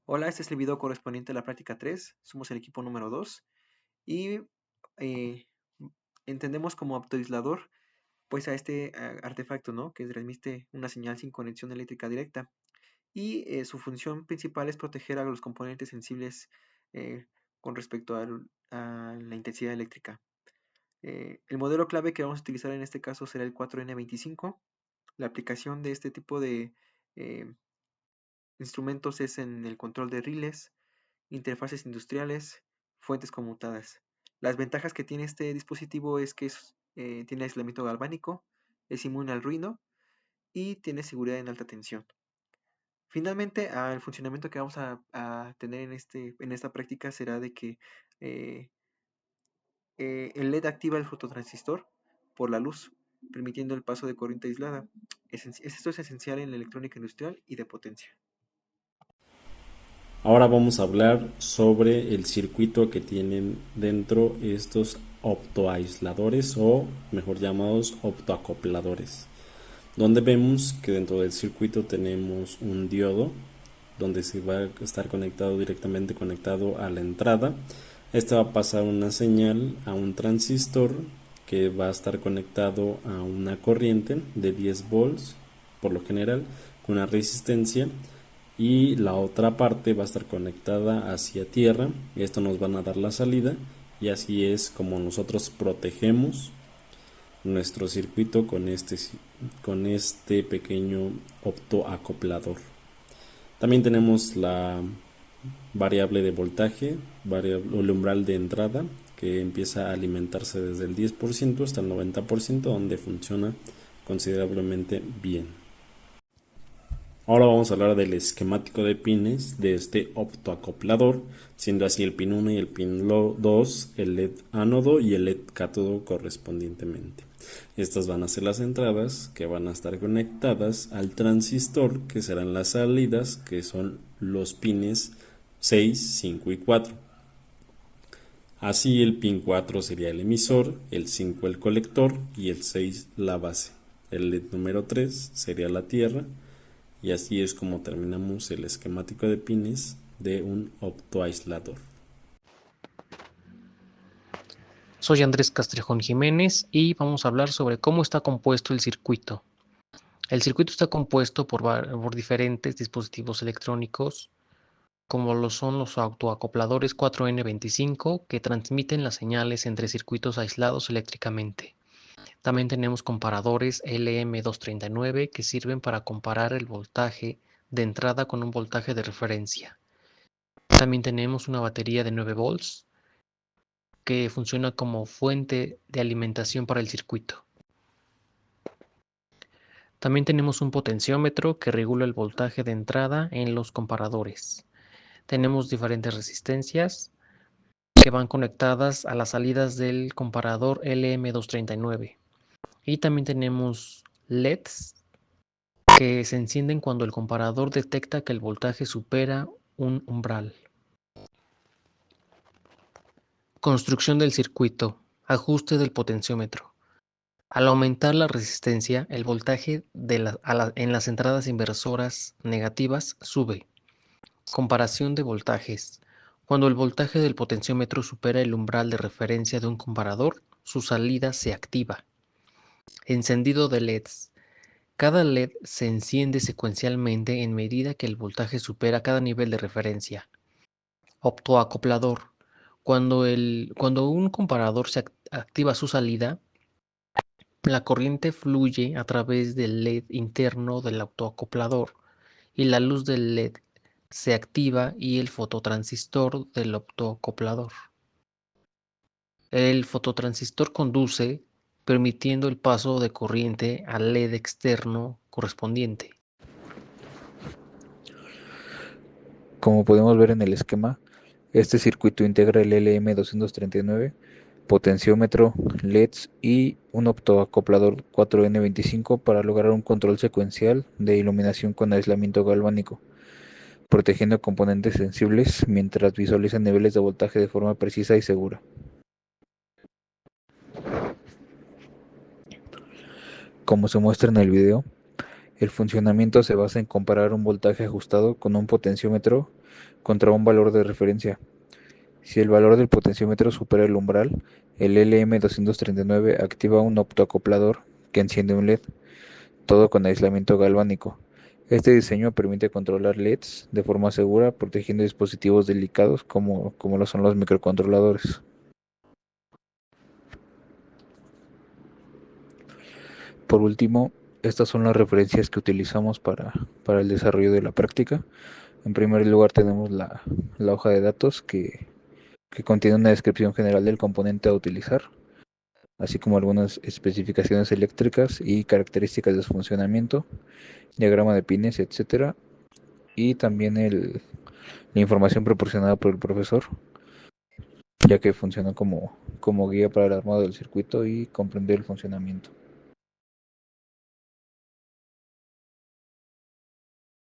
Hola, este es el video correspondiente a la práctica 3. Somos el equipo número 2 y eh, entendemos como autoaislador pues a este artefacto, ¿no? Que transmite una señal sin conexión eléctrica directa y su función principal es proteger a los componentes sensibles eh, con respecto a la intensidad eléctrica. El modelo clave que vamos a utilizar en este caso será el 4N25. La aplicación de este tipo de eh, instrumentos es en el control de riles, interfaces industriales, fuentes conmutadas. Las ventajas que tiene este dispositivo es que tiene aislamiento galvánico, es inmune al ruido y tiene seguridad en alta tensión. Finalmente, el funcionamiento que vamos a tener en esta práctica será de que eh, el LED activa el fototransistor por la luz, permitiendo el paso de corriente aislada. Esto es esencial en la electrónica industrial y de potencia. Ahora vamos a hablar sobre el circuito que tienen dentro estos optoaisladores o mejor llamados optoacopladores, donde vemos que dentro del circuito tenemos un diodo donde se va a estar conectado directamente conectado a la entrada. Esta va a pasar una señal a un transistor que va a estar conectado a una corriente de 10 volts por lo general con una resistencia, y la otra parte va a estar conectada hacia tierra. Esto nos van a dar la salida y así es como nosotros protegemos nuestro circuito con este pequeño optoacoplador. También tenemos la variable de voltaje, el umbral de entrada, que empieza a alimentarse desde el 10% hasta el 90%, donde funciona considerablemente bien. Ahora vamos a hablar del esquemático de pines de este optoacoplador, siendo así el pin 1 y el pin 2 el LED ánodo y el LED cátodo correspondientemente. Estas van a ser las entradas que van a estar conectadas al transistor, que serán las salidas, que son los pines 6, 5 y 4. Así el pin 4 sería el emisor, el 5 el colector y el 6 la base. El LED número 3 sería la tierra. Y así es como terminamos el esquemático de pines de un optoaislador. Soy Andrés Castrejón Jiménez y vamos a hablar sobre cómo está compuesto el circuito. El circuito está compuesto por diferentes dispositivos electrónicos, como lo son los autoacopladores 4N25 que transmiten las señales entre circuitos aislados eléctricamente. También tenemos comparadores LM239 que sirven para comparar el voltaje de entrada con un voltaje de referencia. También tenemos una batería de 9 volts que funciona como fuente de alimentación para el circuito. También tenemos un potenciómetro que regula el voltaje de entrada en los comparadores. Tenemos diferentes resistencias que van conectadas a las salidas del comparador LM239. Y también tenemos LEDs que se encienden cuando el comparador detecta que el voltaje supera un umbral. Construcción del circuito. Ajuste del potenciómetro. Al aumentar la resistencia, el voltaje en las entradas inversoras negativas sube. Comparación de voltajes. Cuando el voltaje del potenciómetro supera el umbral de referencia de un comparador, su salida se activa. Encendido de LEDs. Cada LED se enciende secuencialmente en medida que el voltaje supera cada nivel de referencia. Optoacoplador. Cuando un comparador activa su salida, la corriente fluye a través del LED interno del autoacoplador y la luz del LED se activa y el fototransistor del optoacoplador. El fototransistor conduce, permitiendo el paso de corriente al LED externo correspondiente. Como podemos ver en el esquema, este circuito integra el LM239, potenciómetro, LEDs y un optoacoplador 4N25 para lograr un control secuencial de iluminación con aislamiento galvánico, protegiendo componentes sensibles mientras visualiza niveles de voltaje de forma precisa y segura. Como se muestra en el video, el funcionamiento se basa en comparar un voltaje ajustado con un potenciómetro contra un valor de referencia. Si el valor del potenciómetro supera el umbral, el LM239 activa un optoacoplador que enciende un LED, todo con aislamiento galvánico. Este diseño permite controlar LEDs de forma segura, protegiendo dispositivos delicados como lo son los microcontroladores. Por último, estas son las referencias que utilizamos para el desarrollo de la práctica. En primer lugar tenemos la hoja de datos que contiene una descripción general del componente a utilizar, así como algunas especificaciones eléctricas y características de su funcionamiento, diagrama de pines, etcétera, y también la información proporcionada por el profesor, ya que funciona como guía para el armado del circuito y comprender el funcionamiento.